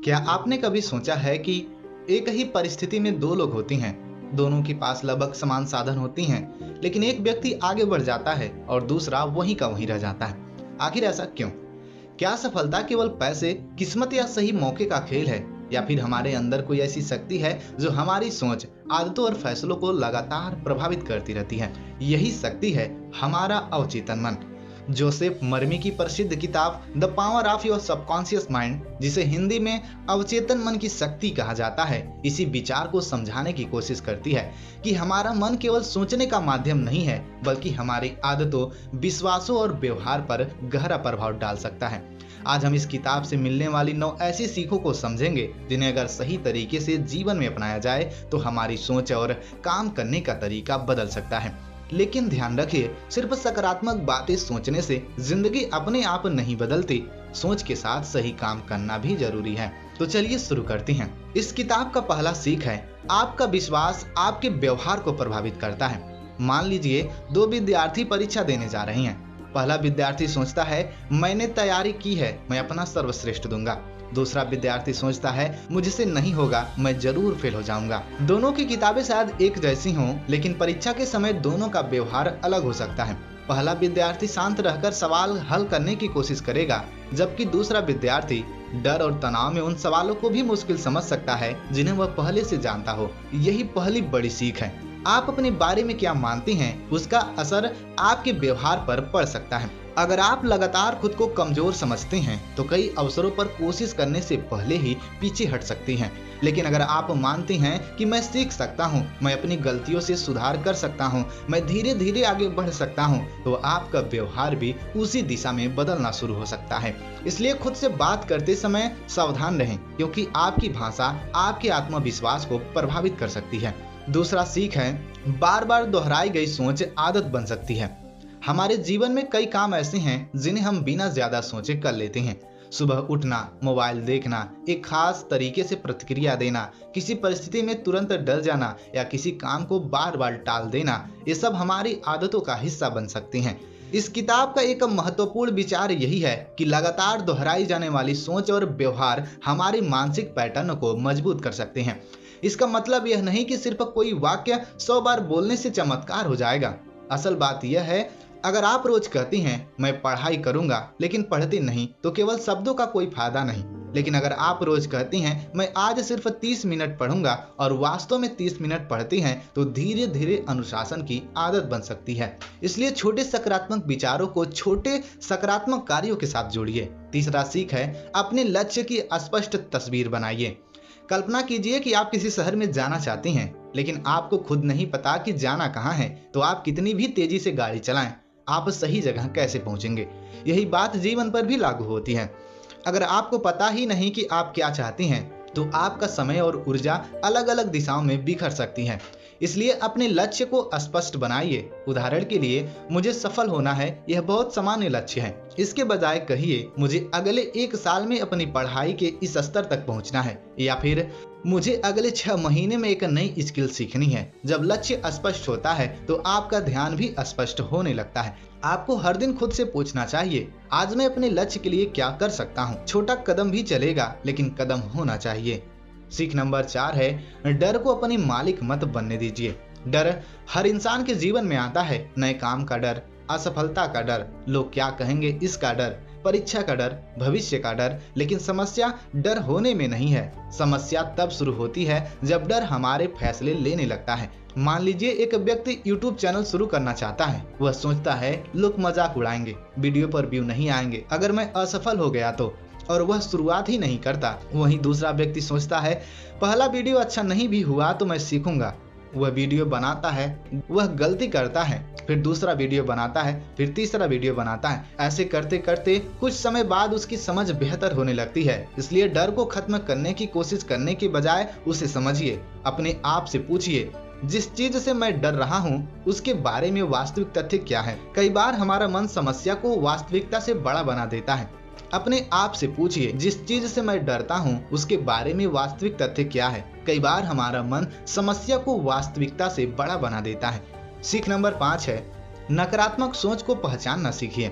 क्या आपने कभी सोचा है कि एक ही परिस्थिति में दो लोग होती हैं, दोनों के पास लगभग समान साधन होती हैं, लेकिन एक व्यक्ति आगे बढ़ जाता है और दूसरा वहीं का वहीं रह जाता है। आखिर ऐसा क्यों? क्या सफलता केवल पैसे, किस्मत या सही मौके का खेल है, या फिर हमारे अंदर कोई ऐसी शक्ति है जो हमारी सोच, आदतों और फैसलों को लगातार प्रभावित करती रहती है? यही शक्ति है हमारा अवचेतन मन। जोसेफ मर्मी की प्रसिद्ध किताब the power of your subconscious mind, जिसे हिंदी में अवचेतन मन की शक्ति कहा जाता है, इसी विचार को समझाने की कोशिश करती है कि हमारा मन केवल सोचने का माध्यम नहीं है, बल्कि हमारी आदतों, विश्वासों और व्यवहार पर गहरा प्रभाव डाल सकता है। आज हम इस किताब से मिलने वाली 9 ऐसी सीखों को समझेंगे जिन्हें अगर सही तरीके से जीवन में अपनाया जाए तो हमारी सोच और काम करने का तरीका बदल सकता है। लेकिन ध्यान रखिए, सिर्फ सकारात्मक बातें सोचने से जिंदगी अपने आप नहीं बदलती, सोच के साथ सही काम करना भी जरूरी है। तो चलिए शुरू करते हैं। इस किताब का पहला सीख है, आपका विश्वास आपके व्यवहार को प्रभावित करता है। मान लीजिए 2 विद्यार्थी परीक्षा देने जा रहे हैं। पहला विद्यार्थी सोचता है, मैंने तैयारी की है, मैं अपना सर्वश्रेष्ठ दूंगा। दूसरा विद्यार्थी सोचता है, मुझसे नहीं होगा, मैं जरूर फेल हो जाऊंगा। दोनों की किताबें शायद एक जैसी हों, लेकिन परीक्षा के समय दोनों का व्यवहार अलग हो सकता है। पहला विद्यार्थी शांत रहकर सवाल हल करने की कोशिश करेगा, जबकि दूसरा विद्यार्थी डर और तनाव में उन सवालों को भी मुश्किल समझ सकता है जिन्हें वह पहले से जानता हो। यही पहली बड़ी सीख है। आप अपने बारे में क्या मानते हैं, उसका असर आपके व्यवहार पर पड़ सकता है। अगर आप लगातार खुद को कमजोर समझते हैं तो कई अवसरों पर कोशिश करने से पहले ही पीछे हट सकती हैं। लेकिन अगर आप मानते हैं कि मैं सीख सकता हूं, मैं अपनी गलतियों से सुधार कर सकता हूं, मैं धीरे धीरे आगे बढ़ सकता हूं, तो आपका व्यवहार भी उसी दिशा में बदलना शुरू हो सकता है। इसलिए खुद से बात करते समय सावधान रहें, क्योंकि आपकी भाषा आपके आत्मविश्वास को प्रभावित कर सकती है। दूसरा सीख है, बार बार दोहराई गई सोच आदत बन सकती है। हमारे जीवन में कई काम ऐसे हैं जिन्हें हम बिना ज्यादा सोचे कर लेते हैं। सुबह उठना, मोबाइल देखना, एक खास तरीके से प्रतिक्रिया देना, किसी परिस्थिति में तुरंत डर जाना या किसी काम को बार बार टाल देना, ये सब हमारी आदतों का हिस्सा बन सकते हैं। इस किताब का एक महत्वपूर्ण विचार यही है कि लगातार दोहराई जाने वाली सोच और व्यवहार हमारे मानसिक पैटर्न को मजबूत कर सकते हैं। इसका मतलब यह नहीं कि सिर्फ कोई वाक्य 100 बार बोलने से चमत्कार हो जाएगा। असल बात यह है, अगर आप रोज कहती हैं मैं पढ़ाई करूंगा लेकिन पढ़ती नहीं, तो केवल शब्दों का कोई फायदा नहीं। लेकिन अगर आप रोज कहती हैं मैं आज सिर्फ 30 मिनट पढ़ूंगा और वास्तव में 30 मिनट पढ़ती हैं, तो धीरे धीरे अनुशासन की आदत बन सकती है। इसलिए छोटे सकारात्मक विचारों को छोटे सकारात्मक कार्यों के साथ जोड़िए। तीसरा सीख है, अपने लक्ष्य की स्पष्ट तस्वीर बनाइए। कल्पना कीजिए कि आप किसी शहर में जाना चाहते हैं, लेकिन आपको खुद नहीं पता कि जाना कहाँ है, तो आप कितनी भी तेजी से गाड़ी चलाएं, आप सही जगह कैसे पहुंचेंगे? यही बात जीवन पर भी लागू होती है। अगर आपको पता ही नहीं कि आप क्या चाहते हैं, तो आपका समय और ऊर्जा अलग अलग दिशाओं में बिखर सकती है। इसलिए अपने लक्ष्य को स्पष्ट बनाइए। उदाहरण के लिए, मुझे सफल होना है, यह बहुत सामान्य लक्ष्य है। इसके बजाय कहिए, मुझे अगले 1 साल में अपनी पढ़ाई के इस स्तर तक पहुंचना है, या फिर मुझे अगले 6 महीने में एक नई स्किल सीखनी है। जब लक्ष्य स्पष्ट होता है तो आपका ध्यान भी स्पष्ट होने लगता है। आपको हर दिन खुद से पूछना चाहिए, आज मैं अपने लक्ष्य के लिए क्या कर सकता हूँ? छोटा कदम भी चलेगा, लेकिन कदम होना चाहिए। सीख नंबर 4 है, डर को अपनी मालिक मत बनने दीजिए। डर हर इंसान के जीवन में आता है। नए काम का डर, असफलता का डर, लोग क्या कहेंगे इसका डर, परीक्षा का डर, भविष्य का डर। लेकिन समस्या डर होने में नहीं है। समस्या तब शुरू होती है जब डर हमारे फैसले लेने लगता है। मान लीजिए एक व्यक्ति YouTube चैनल शुरू करना चाहता है। वह सोचता है, लोग मजाक उड़ाएंगे, वीडियो पर व्यू नहीं आएंगे, अगर मैं असफल हो गया तो, और वह शुरुआत ही नहीं करता। वहीं दूसरा व्यक्ति सोचता है, पहला वीडियो अच्छा नहीं भी हुआ तो मैं सीखूंगा। वह वीडियो बनाता है, वह गलती करता है, फिर दूसरा वीडियो बनाता है, फिर तीसरा वीडियो बनाता है। ऐसे करते करते कुछ समय बाद उसकी समझ बेहतर होने लगती है। इसलिए डर को खत्म करने की कोशिश करने के बजाय उसे समझिए। अपने आप से पूछिए, जिस चीज से मैं डर रहा हूँ उसके बारे में वास्तविक तथ्य क्या है? कई बार हमारा मन समस्या को वास्तविकता से बड़ा बना देता है। अपने आप से पूछिए, जिस चीज से मैं डरता हूँ उसके बारे में वास्तविक तथ्य क्या है? कई बार हमारा मन समस्या को वास्तविकता से बड़ा बना देता है। सीख नंबर 5 है, नकारात्मक सोच को पहचानना सीखिए।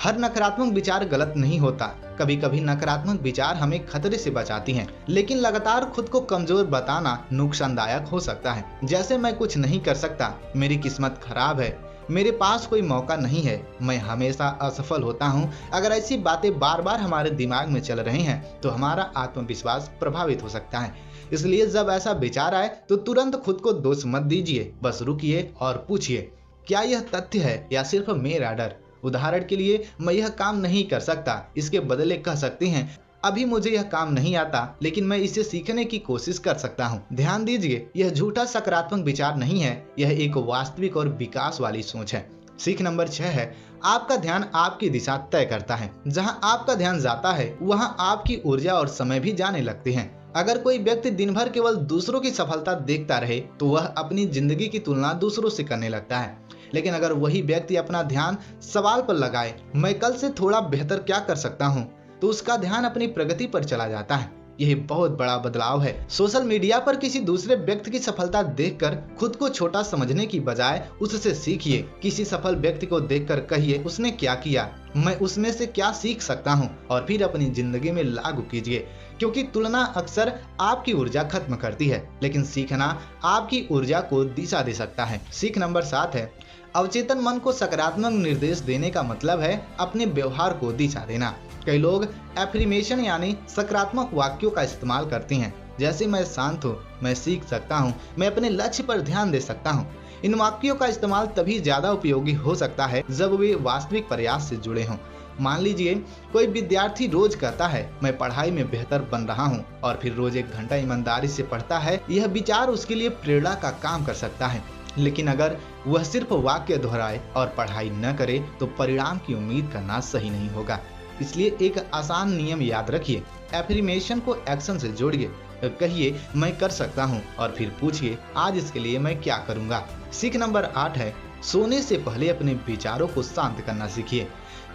हर नकारात्मक विचार गलत नहीं होता। कभी कभी नकारात्मक विचार हमें खतरे से बचाती हैं, लेकिन लगातार खुद को कमजोर बताना नुकसानदायक हो सकता है। जैसे मैं कुछ नहीं कर सकता, मेरी किस्मत खराब है, मेरे पास कोई मौका नहीं है, मैं हमेशा असफल होता हूँ। अगर ऐसी बातें बार बार हमारे दिमाग में चल रही हैं तो हमारा आत्मविश्वास प्रभावित हो सकता है। इसलिए जब ऐसा विचार आए तो तुरंत खुद को दोष मत दीजिए, बस रुकिए और पूछिए, क्या यह तथ्य है या सिर्फ मेरा डर? उदाहरण के लिए, मैं यह काम नहीं कर सकता, इसके बदले कह सकते हैं, अभी मुझे यह काम नहीं आता, लेकिन मैं इसे सीखने की कोशिश कर सकता हूँ। ध्यान दीजिए, यह झूठा सकारात्मक विचार नहीं है, यह एक वास्तविक और विकास वाली सोच है। सीख नंबर 6 है, आपका ध्यान आपकी दिशा तय करता है। जहाँ आपका ध्यान जाता है वहाँ आपकी ऊर्जा और समय भी जाने लगते हैं। अगर कोई व्यक्ति दिन भर केवल दूसरों की सफलता देखता रहे तो वह अपनी जिंदगी की तुलना दूसरों से करने लगता है। लेकिन अगर वही व्यक्ति अपना ध्यान सवाल पर लगाए, मैं कल से थोड़ा बेहतर क्या कर सकता हूँ, तो उसका ध्यान अपनी प्रगति पर चला जाता है। यह बहुत बड़ा बदलाव है। सोशल मीडिया पर किसी दूसरे व्यक्ति की सफलता देखकर खुद को छोटा समझने की बजाय उससे सीखिए। किसी सफल व्यक्ति को देखकर कहिए, उसने क्या किया, मैं उसमें से क्या सीख सकता हूँ, और फिर अपनी जिंदगी में लागू कीजिए। क्योंकि तुलना अक्सर आपकी ऊर्जा खत्म करती है, लेकिन सीखना आपकी ऊर्जा को दिशा दे सकता है। सीख नंबर 7 है, अवचेतन मन को सकारात्मक निर्देश देने का मतलब है अपने व्यवहार को दिशा देना। कई लोग एफर्मेशन यानी सकारात्मक वाक्यों का इस्तेमाल करते हैं, जैसे मैं शांत हूँ, मैं सीख सकता हूँ, मैं अपने लक्ष्य पर ध्यान दे सकता हूँ। इन वाक्यों का इस्तेमाल तभी ज्यादा उपयोगी हो सकता है जब वे वास्तविक प्रयास से जुड़े हों। मान लीजिए, कोई विद्यार्थी रोज कहता है, मैं पढ़ाई में बेहतर बन रहा हूँ, और फिर रोज 1 घंटा ईमानदारी से पढ़ता है। यह विचार उसके लिए प्रेरणा का काम कर सकता है। लेकिन अगर वह सिर्फ वाक्य दोहराए और पढ़ाई न करे तो परिणाम की उम्मीद करना सही नहीं होगा। इसलिए एक आसान नियम याद रखिए, एफर्मेशन को एक्शन से जोड़िए। कहिए, मैं कर सकता हूँ, और फिर पूछिए, आज इसके लिए मैं क्या करूँगा। सीख नंबर 8 है, सोने से पहले अपने विचारों को शांत करना सीखिए।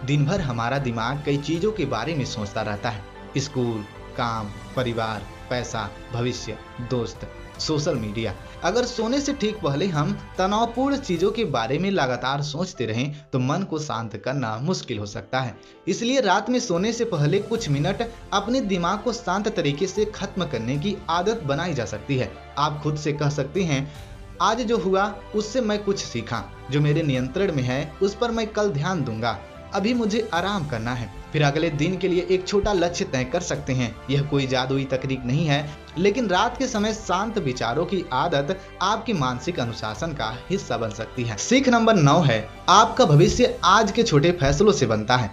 दिन भर हमारा दिमाग कई चीजों के बारे में सोचता रहता है, स्कूल, काम, परिवार, पैसा, भविष्य, दोस्त, सोशल मीडिया। अगर सोने से ठीक पहले हम तनावपूर्ण चीजों के बारे में लगातार सोचते रहें तो मन को शांत करना मुश्किल हो सकता है। इसलिए रात में सोने से पहले कुछ मिनट अपने दिमाग को शांत तरीके से खत्म करने की आदत बनाई जा सकती है। आप खुद से कह सकते हैं, आज जो हुआ उससे मैं कुछ सीखा, जो मेरे नियंत्रण में है उस पर मैं कल ध्यान दूंगा, अभी मुझे आराम करना है। फिर अगले दिन के लिए एक छोटा लक्ष्य तय कर सकते हैं। यह कोई जादुई तकनीक नहीं है, लेकिन रात के समय शांत विचारों की आदत आपके मानसिक अनुशासन का हिस्सा बन सकती है। सीख नंबर 9 है, आपका भविष्य आज के छोटे फैसलों से बनता है।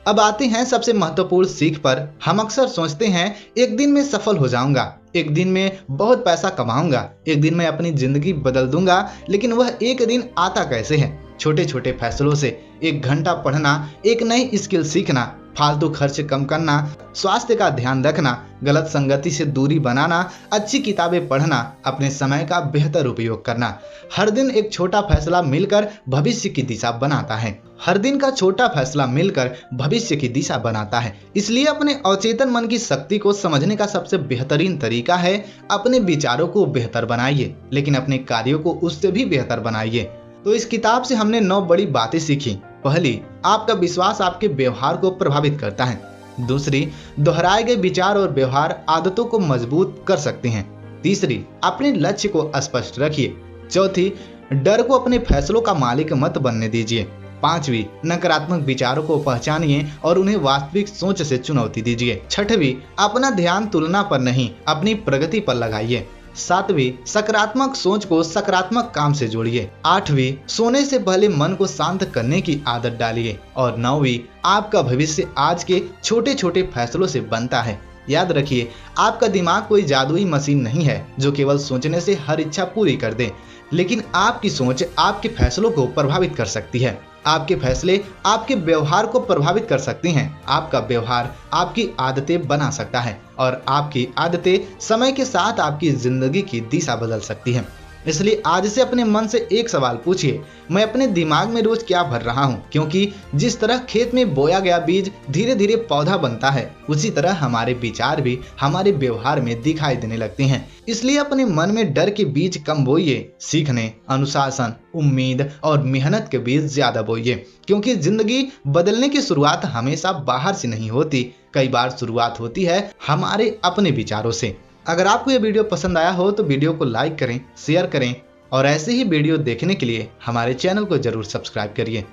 अब आते हैं सबसे महत्वपूर्ण सीख पर। हम अक्सर सोचते हैं, एक दिन में सफल हो जाऊंगा, एक दिन में बहुत पैसा कमाऊंगा, एक दिन में अपनी जिंदगी बदल दूंगा। लेकिन वह एक दिन आता कैसे है? छोटे छोटे फैसलों से। 1 घंटा पढ़ना, एक नई स्किल सीखना, फालतू खर्च कम करना, स्वास्थ्य का ध्यान रखना, गलत संगति से दूरी बनाना, अच्छी किताबें पढ़ना, अपने समय का बेहतर उपयोग करना। हर दिन एक छोटा फैसला मिलकर भविष्य की दिशा बनाता है। हर दिन का छोटा फैसला मिलकर भविष्य की दिशा बनाता है। इसलिए अपने अवचेतन मन की शक्ति को समझने का सबसे बेहतरीन तरीका है, अपने विचारों को बेहतर बनाइए, लेकिन अपने कार्यों को उससे भी बेहतर बनाइए। तो इस किताब से हमने 9 बड़ी बातें सीखी। पहली, आपका विश्वास आपके व्यवहार को प्रभावित करता है। दूसरी, दोहराए गए विचार और व्यवहार आदतों को मजबूत कर सकते हैं। तीसरी, अपने लक्ष्य को स्पष्ट रखिए। चौथी, डर को अपने फैसलों का मालिक मत बनने दीजिए। 5वीं, नकारात्मक विचारों को पहचानिए और उन्हें वास्तविक सोच से चुनौती दीजिए। 6वीं, अपना ध्यान तुलना पर नहीं, अपनी प्रगति पर लगाइए। 7वीं, सकारात्मक सोच को सकारात्मक काम से जोड़िए। 8वीं, सोने से पहले मन को शांत करने की आदत डालिए। और 9वीं, आपका भविष्य आज के छोटे छोटे फैसलों से बनता है। याद रखिए, आपका दिमाग कोई जादुई मशीन नहीं है जो केवल सोचने से हर इच्छा पूरी कर दे, लेकिन आपकी सोच आपके फैसलों को प्रभावित कर सकती है। आपके फैसले आपके व्यवहार को प्रभावित कर सकते हैं। आपका व्यवहार आपकी आदतें बना सकता है, और आपकी आदतें समय के साथ आपकी जिंदगी की दिशा बदल सकती हैं। इसलिए आज से अपने मन से एक सवाल पूछिए, मैं अपने दिमाग में रोज क्या भर रहा हूँ? क्योंकि जिस तरह खेत में बोया गया बीज धीरे धीरे पौधा बनता है, उसी तरह हमारे विचार भी हमारे व्यवहार में दिखाई देने लगते हैं। इसलिए अपने मन में डर के बीज कम बोइए, सीखने, अनुशासन, उम्मीद और मेहनत के बीज ज्यादा बोइए। क्योंकि जिंदगी बदलने की शुरुआत हमेशा बाहर से नहीं होती, कई बार शुरुआत होती है हमारे अपने विचारों से। अगर आपको ये वीडियो पसंद आया हो तो वीडियो को लाइक करें, शेयर करें और ऐसे ही वीडियो देखने के लिए हमारे चैनल को जरूर सब्सक्राइब करिए।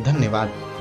धन्यवाद।